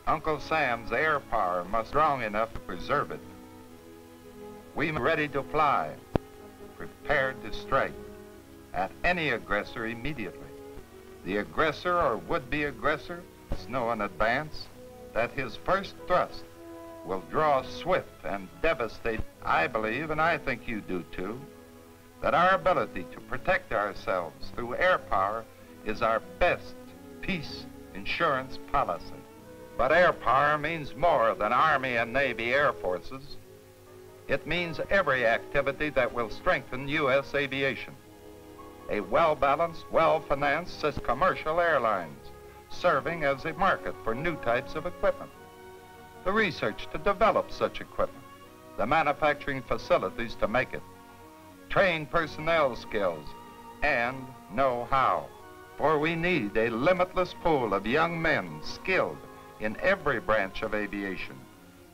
Uncle Sam's air power must be strong enough to preserve it. We are ready to fly, prepared to strike at any aggressor immediately. The aggressor or would-be aggressor must know in advance that his first thrust will draw swift and devastate. I believe, and I think you do too, that our ability to protect ourselves through air power is our best peace insurance policy. But air power means more than Army and Navy Air Forces. It means every activity that will strengthen U.S. aviation. A well-balanced, well-financed commercial airlines, serving as a market for new types of equipment. The research to develop such equipment, the manufacturing facilities to make it, trained personnel skills, and know-how. For we need a limitless pool of young men skilled in every branch of aviation.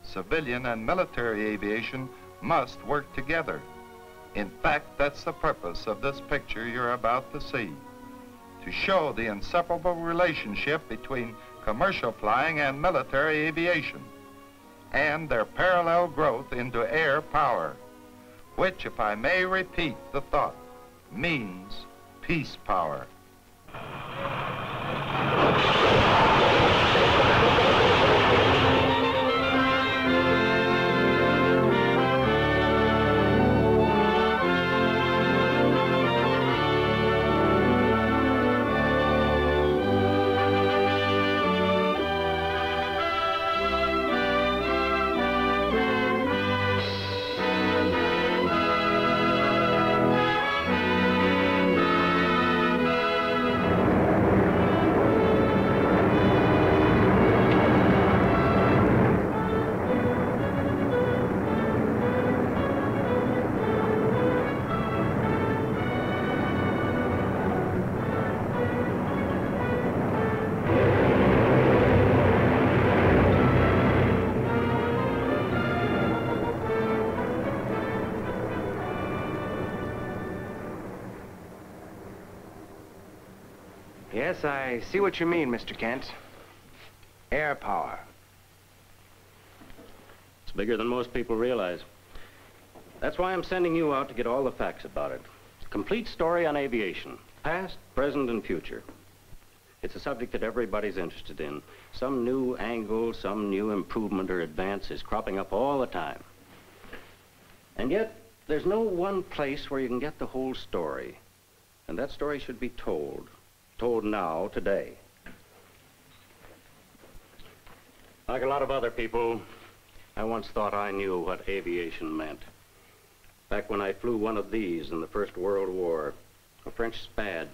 Civilian and military aviation must work together. In fact, that's the purpose of this picture you're about to see, to show the inseparable relationship between commercial flying and military aviation, and their parallel growth into air power, which, if I may repeat the thought, means peace power. Yes, I see what you mean, Mr. Kent. Air power. It's bigger than most people realize. That's why I'm sending you out to get all the facts about it. Complete story on aviation, past, present, and future. It's a subject that everybody's interested in. Some new angle, some new improvement or advance is cropping up all the time. And yet, there's no one place where you can get the whole story. And that story should be told. Told now, today. Like a lot of other people, I once thought I knew what aviation meant. Back when I flew one of these in the First World War, a French Spad.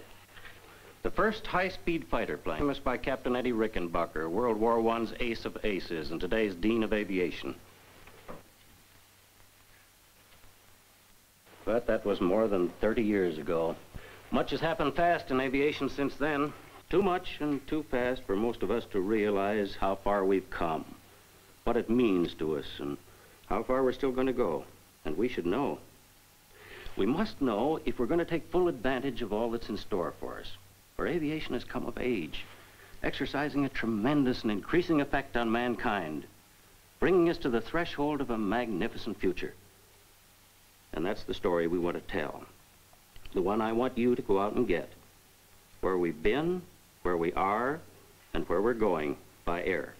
The first high-speed fighter plane, famous by Captain Eddie Rickenbacker, World War I's ace of aces and today's dean of aviation. But that was more than 30 years ago. Much has happened fast in aviation since then. Too much and too fast for most of us to realize how far we've come, what it means to us, and how far we're still going to go. And we should know. We must know if we're going to take full advantage of all that's in store for us. For aviation has come of age, exercising a tremendous and increasing effect on mankind, bringing us to the threshold of a magnificent future. And that's the story we want to tell. The one I want you to go out and get. Where we've been, where we are, and where we're going by air.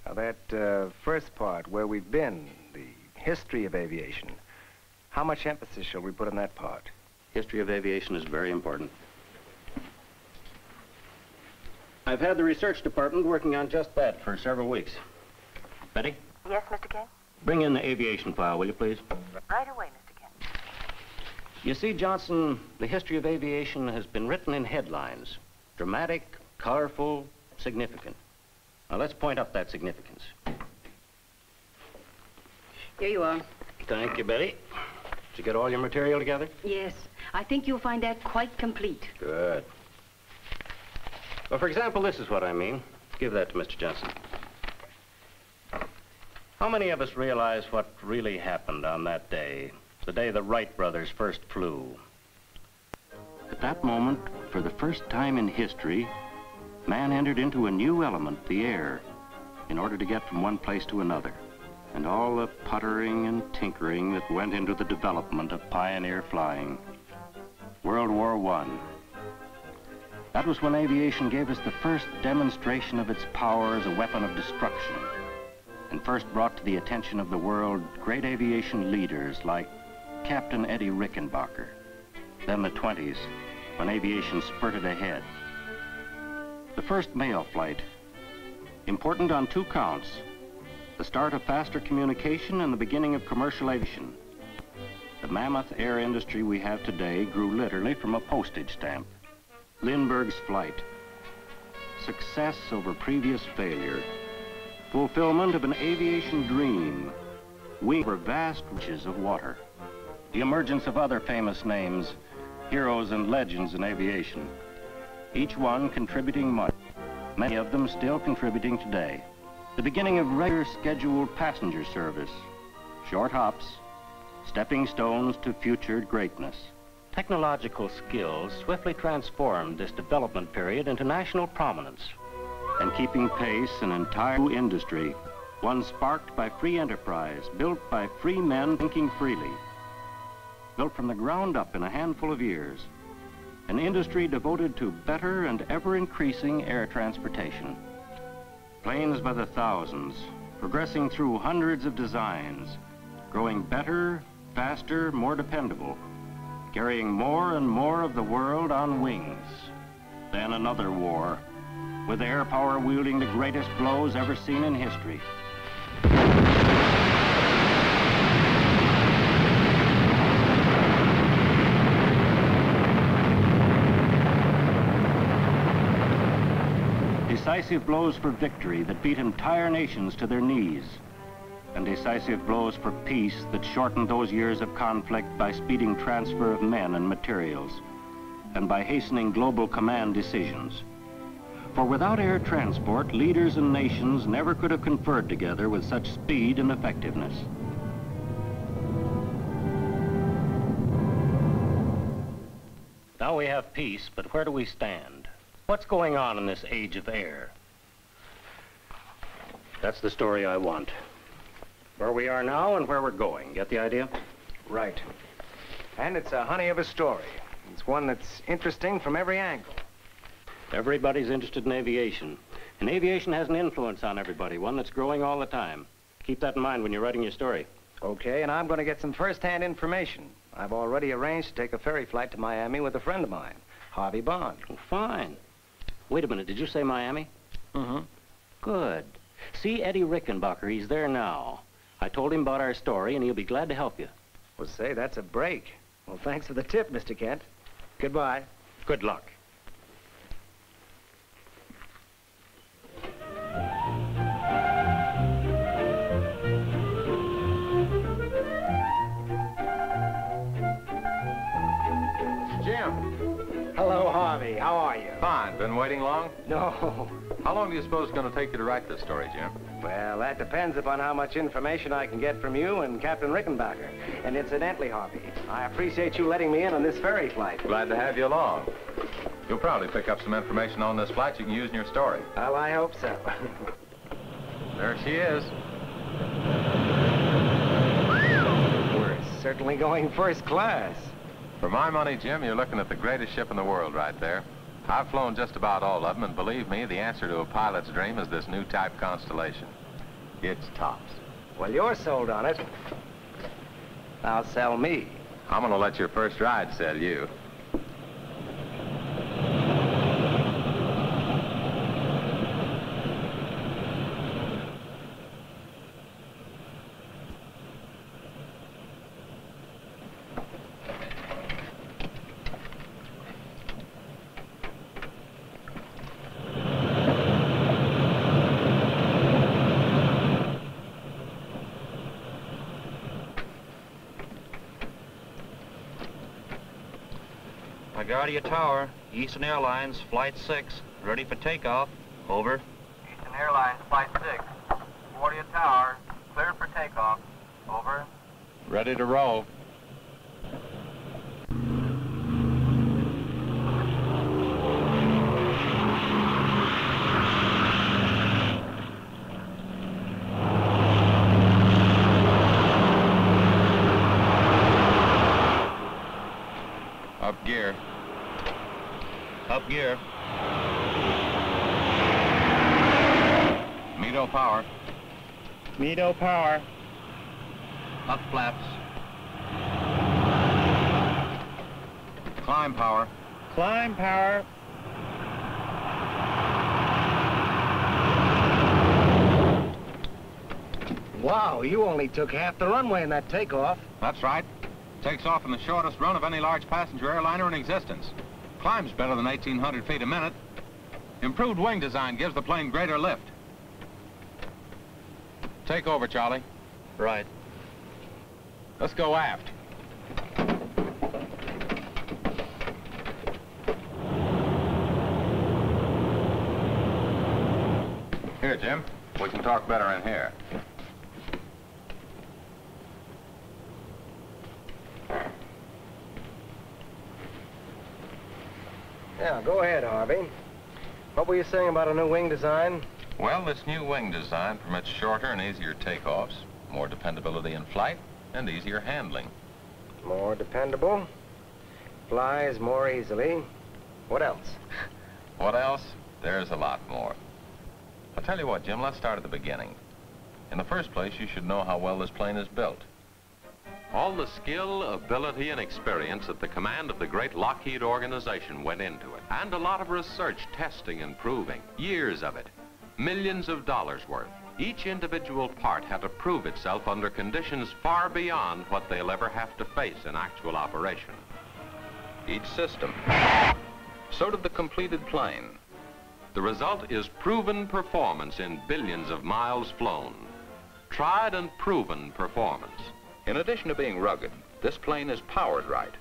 Now that first part, where we've been, the history of aviation, how much emphasis shall we put on that part? History of aviation is very important. I've had the research department working on just that for several weeks. Betty? Yes, Mr. Kent? Bring in the aviation file, will you please? Right away, Mr. Kent. You see, Johnson, the history of aviation has been written in headlines. Dramatic, colorful, significant. Now, let's point up that significance. Here you are. Thank you, Betty. Did you get all your material together? Yes. I think you'll find that quite complete. Good. Well, for example, this is what I mean. Give that to Mr. Johnson. How many of us realize what really happened on that day? The day the Wright brothers first flew. At that moment, for the first time in history, man entered into a new element, the air. in order to get from one place to another, and all the puttering and tinkering that went into the development of pioneer flying. World War I. That was when aviation gave us the first demonstration of its power as a weapon of destruction, and first brought to the attention of the world great aviation leaders like Captain Eddie Rickenbacker. Then the 20s, when aviation spurted ahead. The first mail flight, important on two counts: the start of faster communication and the beginning of commercial aviation. The mammoth air industry we have today grew literally from a postage stamp. Lindbergh's flight, success over previous failure, fulfillment of an aviation dream, wing over vast reaches of water. The emergence of other famous names, heroes and legends in aviation, each one contributing much, many of them still contributing today. The beginning of regular scheduled passenger service, short hops, stepping stones to future greatness. Technological skills swiftly transformed this development period into national prominence, and keeping pace an entire new industry, one sparked by free enterprise, built by free men thinking freely, built from the ground up in a handful of years, an industry devoted to better and ever-increasing air transportation. Planes by the thousands, progressing through hundreds of designs, growing better, faster, more dependable, carrying more and more of the world on wings. Then another war, with air power wielding the greatest blows ever seen in history. Decisive blows for victory that beat entire nations to their knees, and decisive blows for peace that shortened those years of conflict by speeding transfer of men and materials, and by hastening global command decisions. For without air transport, leaders and nations never could have conferred together with such speed and effectiveness. Now we have peace, but where do we stand? What's going on in this age of air? That's the story I want. Where we are now and where we're going. Get the idea? Right. And it's a honey of a story. It's one that's interesting from every angle. Everybody's interested in aviation. And aviation has an influence on everybody, one that's growing all the time. Keep that in mind when you're writing your story. Okay, and I'm going to get some first-hand information. I've already arranged to take a ferry flight to Miami with a friend of mine, Harvey Bond. Oh, fine. Wait a minute, did you say Miami? Mm-hmm. Good. See Eddie Rickenbacker, he's there now. I told him about our story, and he'll be glad to help you. Well, say, that's a break. Well, thanks for the tip, Mr. Kent. Goodbye. Good luck. Jim. Hello, Harvey. How are you? Fine. Been waiting long? No. How long do you suppose it's going to take you to write this story, Jim? Well, that depends upon how much information I can get from you and Captain Rickenbacker. And incidentally, Harvey, I appreciate you letting me in on this ferry flight. Glad to have you along. You'll probably pick up some information on this flight you can use in your story. Well, I hope so. There she is. We're certainly going first class. For my money, Jim, you're looking at the greatest ship in the world right there. I've flown just about all of them, and believe me, the answer to a pilot's dream is this new type Constellation. It's tops. Well, you're sold on it. Now sell me. I'm going to let your first ride sell you. LaGuardia Tower, Eastern Airlines, Flight 6, ready for takeoff. Over. Eastern Airlines, Flight 6, LaGuardia Tower, cleared for takeoff. Over. Ready to roll. Up gear. Up gear. METO power. METO power. Up flaps. Climb power. Climb power. Wow, you only took half the runway in that takeoff. That's right. Takes off in the shortest run of any large passenger airliner in existence. Climbs better than 1,800 feet a minute. Improved wing design gives the plane greater lift. Take over, Charlie. Right. Let's go aft. Here, Jim. We can talk better in here. Yeah, go ahead, Harvey. What were you saying about a new wing design? Well, this new wing design permits shorter and easier takeoffs, more dependability in flight, and easier handling. More dependable. Flies more easily. What else? What else? There's a lot more. I'll tell you what, Jim, let's start at the beginning. In the first place, you should know how well this plane is built. All the skill, ability, and experience at the command of the great Lockheed organization went into it. And a lot of research, testing, and proving. Years of it. Millions of dollars worth. Each individual part had to prove itself under conditions far beyond what they'll ever have to face in actual operation. Each system. So did the completed plane. The result is proven performance in billions of miles flown. Tried and proven performance. In addition to being rugged, this plane is powered right.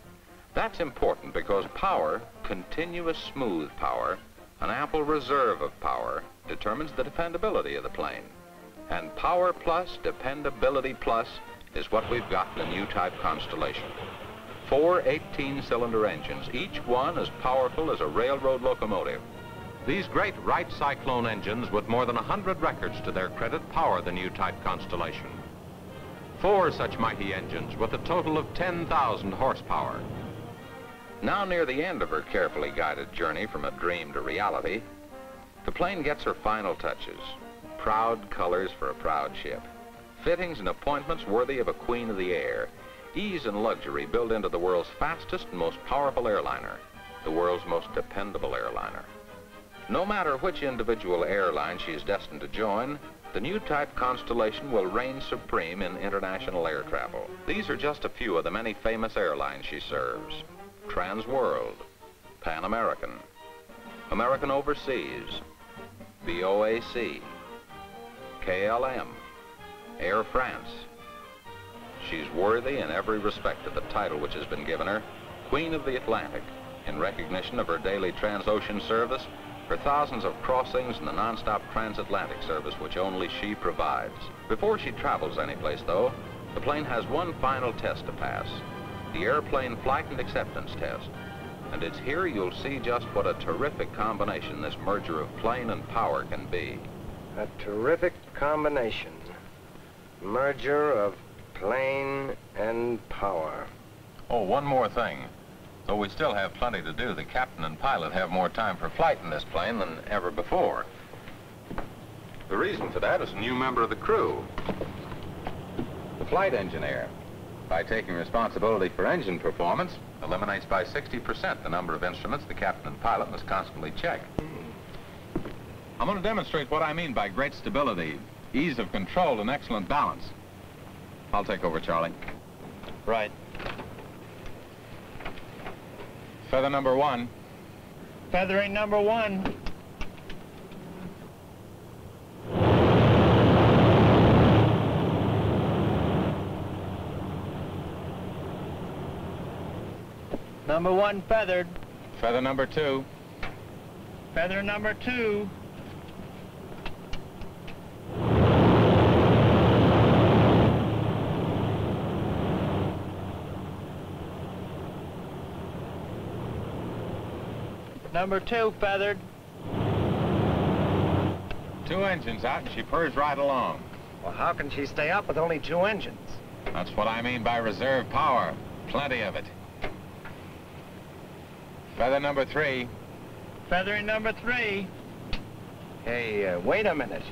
That's important because power, continuous smooth power, an ample reserve of power, determines the dependability of the plane. And power plus, dependability plus, is what we've got in the new type Constellation. 4 18-cylinder engines, each one as powerful as a railroad locomotive. These great Wright Cyclone engines with more than 100 records to their credit power the new type Constellation. 4 such mighty engines with a total of 10,000 horsepower. Now near the end of her carefully guided journey from a dream to reality, the plane gets her final touches. Proud colors for a proud ship. Fittings and appointments worthy of a queen of the air. Ease and luxury built into the world's fastest and most powerful airliner. The world's most dependable airliner. No matter which individual airline she is destined to join, the new type Constellation will reign supreme in international air travel. These are just a few of the many famous airlines she serves. Trans World, Pan American, American Overseas, BOAC, KLM, Air France. She's worthy in every respect of the title which has been given her, Queen of the Atlantic, in recognition of her daily transocean service, her thousands of crossings and the non-stop transatlantic service which only she provides. Before she travels anyplace, though, the plane has one final test to pass, the Airplane Flight and Acceptance Test. And it's here you'll see just what a terrific combination this merger of plane and power can be. A terrific combination. Merger of plane and power. Oh, one more thing. Though we still have plenty to do, the captain and pilot have more time for flight in this plane than ever before. The reason for that is a new member of the crew, the flight engineer. By taking responsibility for engine performance, eliminates by 60% the number of instruments the captain and pilot must constantly check. I'm going to demonstrate what I mean by great stability, ease of control, and excellent balance. I'll take over, Charlie. Right. Feather number 1. Feathering number 1. Number 1 feathered. Feather number 2. Feather number 2. Number 2 feathered. 2 engines out and she purrs right along. Well, how can she stay up with only 2 engines? That's what I mean by reserve power. Plenty of it. Feather number 3. Feathering number 3. Hey, wait a minute.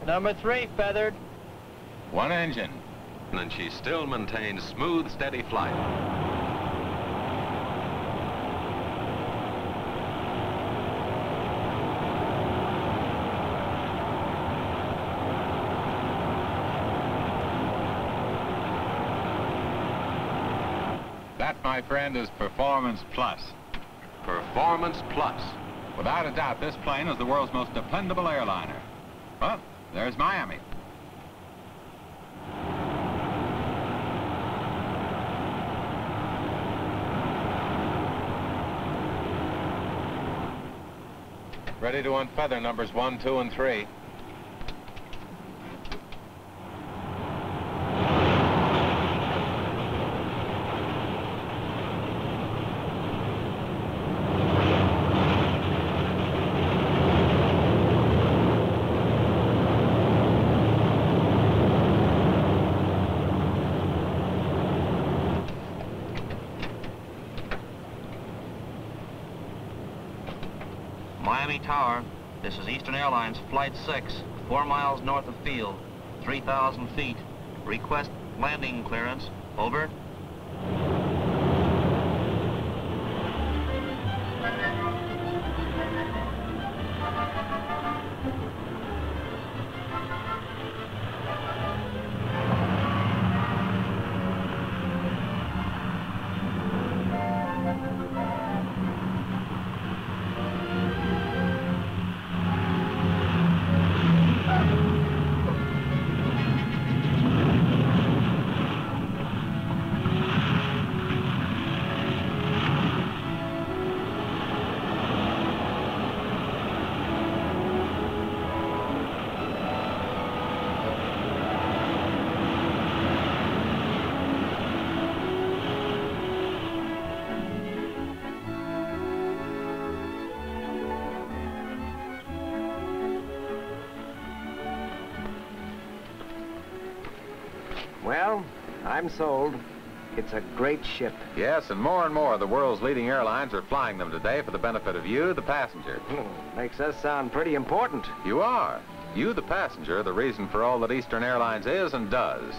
Number 3 feathered. 1 engine. And she still maintains smooth, steady flight. That, my friend, is Performance Plus. Performance Plus. Without a doubt, this plane is the world's most dependable airliner. Well, there's Miami. Ready to unfeather numbers 1, 2, and 3. Miami Tower, this is Eastern Airlines Flight 6, 4 miles north of field, 3,000 feet. Request landing clearance. Over. Well, I'm sold. It's a great ship. Yes, and more of the world's leading airlines are flying them today for the benefit of you, the passenger. Makes us sound pretty important. You are. You, the passenger, are the reason for all that Eastern Airlines is and does.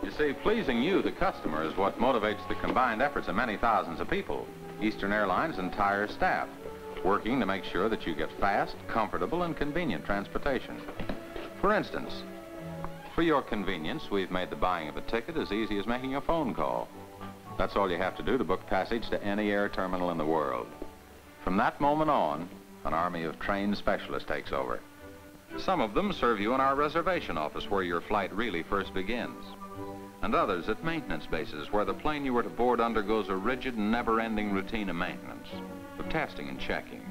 You see, pleasing you, the customer, is what motivates the combined efforts of many thousands of people. Eastern Airlines' entire staff, working to make sure that you get fast, comfortable, and convenient transportation. For instance, for your convenience, we've made the buying of a ticket as easy as making a phone call. That's all you have to do to book passage to any air terminal in the world. From that moment on, an army of trained specialists takes over. Some of them serve you in our reservation office where your flight really first begins, and others at maintenance bases where the plane you were to board undergoes a rigid and never-ending routine of maintenance, of testing and checking.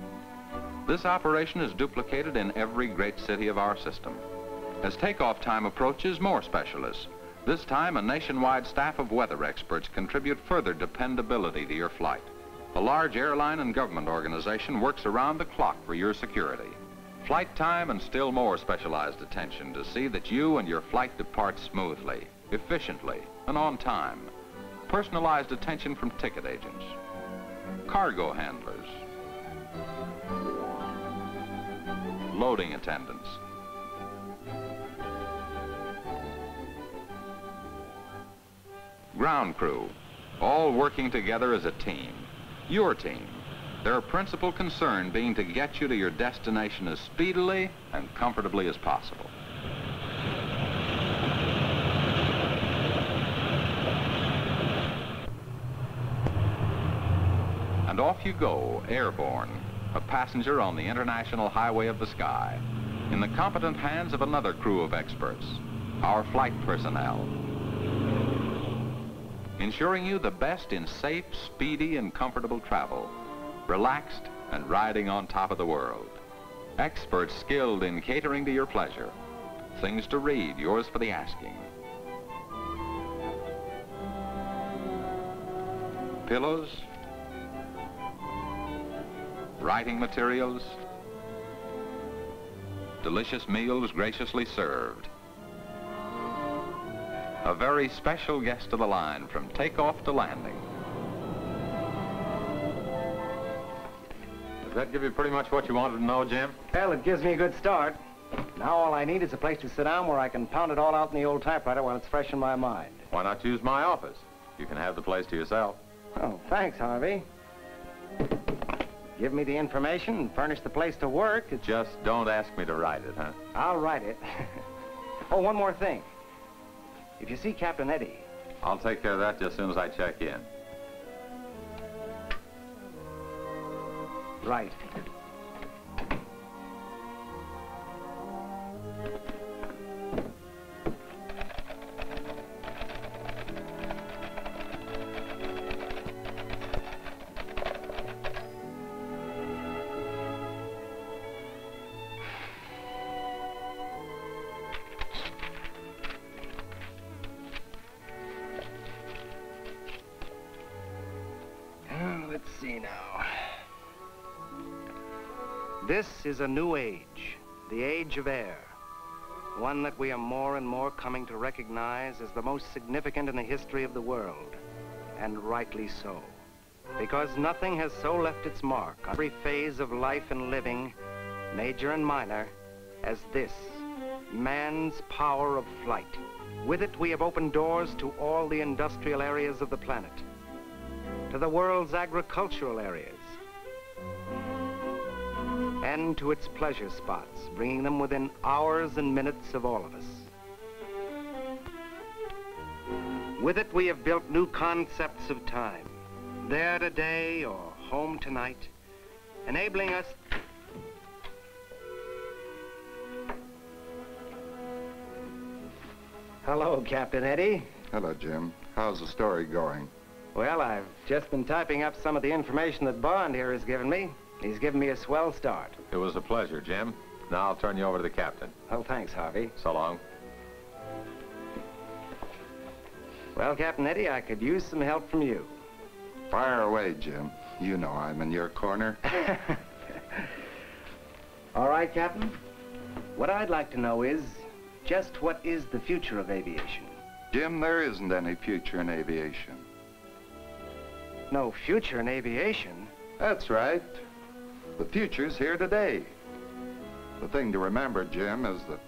This operation is duplicated in every great city of our system. As takeoff time approaches, more specialists. This time, a nationwide staff of weather experts contribute further dependability to your flight. A large airline and government organization works around the clock for your security. Flight time and still more specialized attention to see that you and your flight depart smoothly, efficiently, and on time. Personalized attention from ticket agents, cargo handlers, loading attendants, ground crew, all working together as a team, your team. Their principal concern being to get you to your destination as speedily and comfortably as possible. And off you go, airborne, a passenger on the international highway of the sky, in the competent hands of another crew of experts, our flight personnel, ensuring you the best in safe, speedy, and comfortable travel, relaxed and riding on top of the world. Experts skilled in catering to your pleasure. Things to read, yours for the asking. Pillows, writing materials, delicious meals graciously served. A very special guest of the line from takeoff to landing. Does that give you pretty much what you wanted to know, Jim? Well, it gives me a good start. Now all I need is a place to sit down where I can pound it all out in the old typewriter while it's fresh in my mind. Why not use my office? You can have the place to yourself. Oh, thanks, Harvey. Give me the information and furnish the place to work. Just don't ask me to write it, huh? I'll write it. Oh, one more thing. If you see Captain Eddie... I'll take care of that just as soon as I check in. Right. Let's see now. This is a new age, the age of air. One that we are more and more coming to recognize as the most significant in the history of the world. And rightly so. Because nothing has so left its mark on every phase of life and living, major and minor, as this, man's power of flight. With it, we have opened doors to all the industrial areas of the planet, to the world's agricultural areas, and to its pleasure spots, bringing them within hours and minutes of all of us. With it, we have built new concepts of time, there today or home tonight, enabling us... Hello, Captain Eddie. Hello, Jim. How's the story going? Well, I've just been typing up some of the information that Bond here has given me. He's given me a swell start. It was a pleasure, Jim. Now I'll turn you over to the captain. Oh, thanks, Harvey. So long. Well, Captain Eddie, I could use some help from you. Fire away, Jim. You know I'm in your corner. All right, Captain. What I'd like to know is, just what is the future of aviation? Jim, there isn't any future in aviation. No future in aviation? That's right. The future's here today. The thing to remember, Jim, is that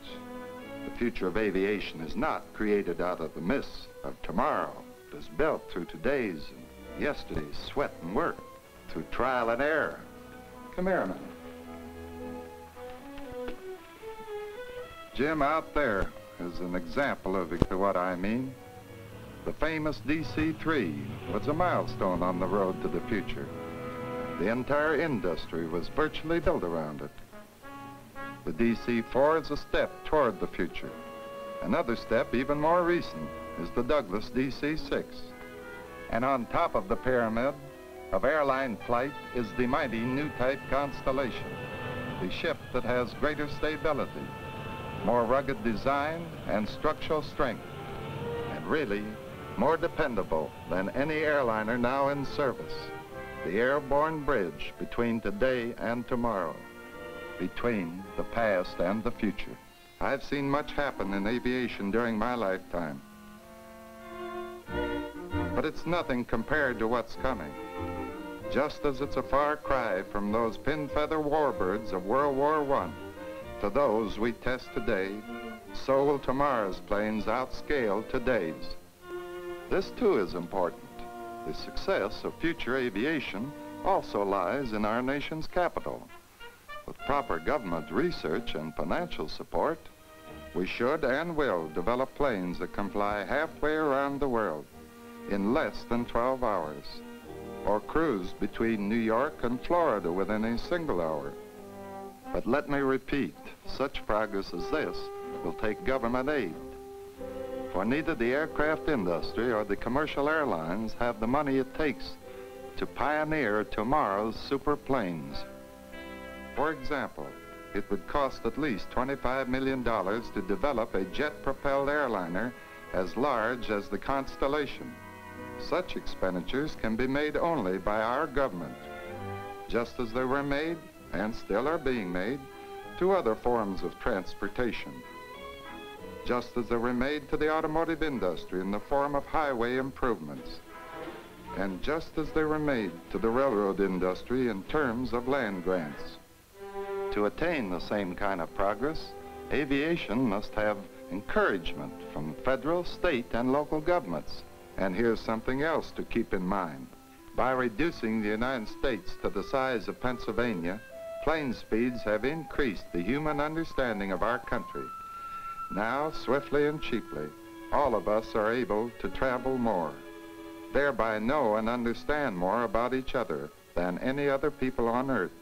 the future of aviation is not created out of the mists of tomorrow. It is built through today's and yesterday's sweat and work, through trial and error. Come here a minute. Jim, out there is an example of what I mean. The famous DC-3 was a milestone on the road to the future. The entire industry was virtually built around it. The DC-4 is a step toward the future. Another step, even more recent, is the Douglas DC-6. And on top of the pyramid of airline flight is the mighty new type Constellation, the ship that has greater stability, more rugged design and structural strength, and really more dependable than any airliner now in service. The airborne bridge between today and tomorrow, between the past and the future. I've seen much happen in aviation during my lifetime, but it's nothing compared to what's coming. Just as it's a far cry from those pin-feather warbirds of World War I to those we test today, so will tomorrow's planes outscale today's. This too is important. The success of future aviation also lies in our nation's capital. With proper government research and financial support, we should and will develop planes that can fly halfway around the world in less than 12 hours, or cruise between New York and Florida within a single hour. But let me repeat, such progress as this will take government aid. For neither the aircraft industry or the commercial airlines have the money it takes to pioneer tomorrow's super planes. For example, it would cost at least $25 million to develop a jet-propelled airliner as large as the Constellation. Such expenditures can be made only by our government. just as they were made, and still are being made, to other forms of transportation. Just as they were made to the automotive industry in the form of highway improvements, and just as they were made to the railroad industry in terms of land grants. To attain the same kind of progress, aviation must have encouragement from federal, state, and local governments. And here's something else to keep in mind. By reducing the United States to the size of Pennsylvania, plane speeds have increased the human understanding of our country. Now, swiftly and cheaply, all of us are able to travel more, thereby know and understand more about each other than any other people on Earth.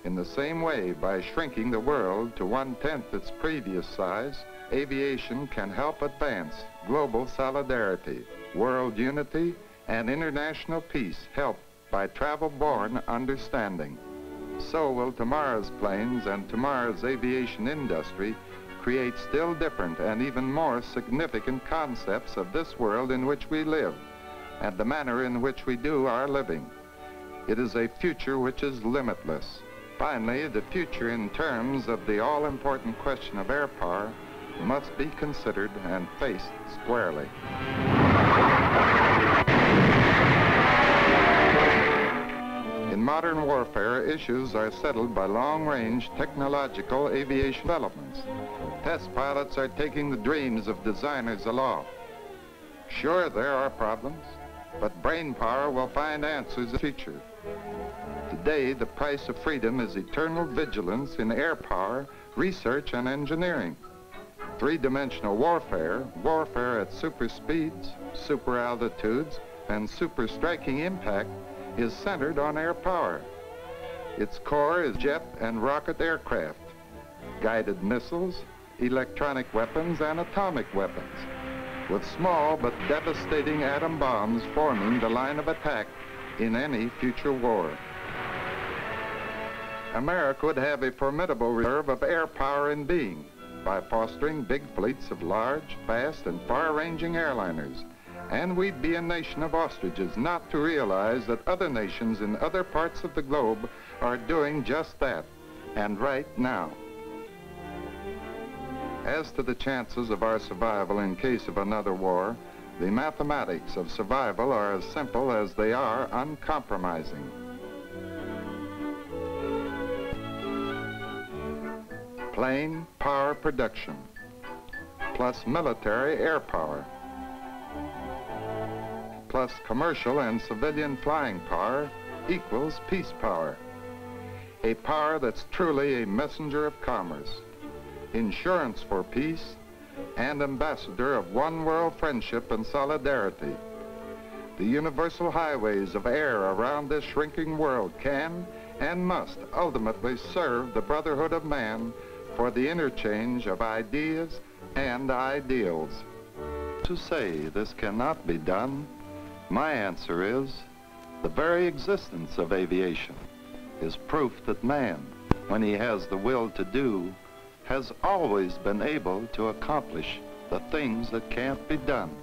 In the same way, by shrinking the world to 1/10 its previous size, aviation can help advance global solidarity, world unity, and international peace, helped by travel-borne understanding. So will tomorrow's planes and tomorrow's aviation industry create still different and even more significant concepts of this world in which we live and the manner in which we do our living. It is a future which is limitless. Finally, the future in terms of the all-important question of air power must be considered and faced squarely. In modern warfare, issues are settled by long-range technological aviation developments. Test pilots are taking the dreams of designers aloft. Sure, there are problems, but brain power will find answers in the future. Today, the price of freedom is eternal vigilance in air power, research, and engineering. Three-dimensional warfare, warfare at super speeds, super altitudes, and super striking impact, is centered on air power. Its core is jet and rocket aircraft, guided missiles, electronic weapons, and atomic weapons, with small but devastating atom bombs forming the line of attack in any future war. America would have a formidable reserve of air power in being by fostering big fleets of large, fast, and far-ranging airliners. And we'd be a nation of ostriches not to realize that other nations in other parts of the globe are doing just that, and right now. As to the chances of our survival in case of another war, the mathematics of survival are as simple as they are uncompromising. Plane power production plus military air power plus commercial and civilian flying power equals peace power. A power that's truly a messenger of commerce, insurance for peace, and ambassador of one world friendship and solidarity. The universal highways of air around this shrinking world can and must ultimately serve the brotherhood of man for the interchange of ideas and ideals. To say this cannot be done, my answer is the very existence of aviation is proof that man, when he has the will to do, has always been able to accomplish the things that can't be done.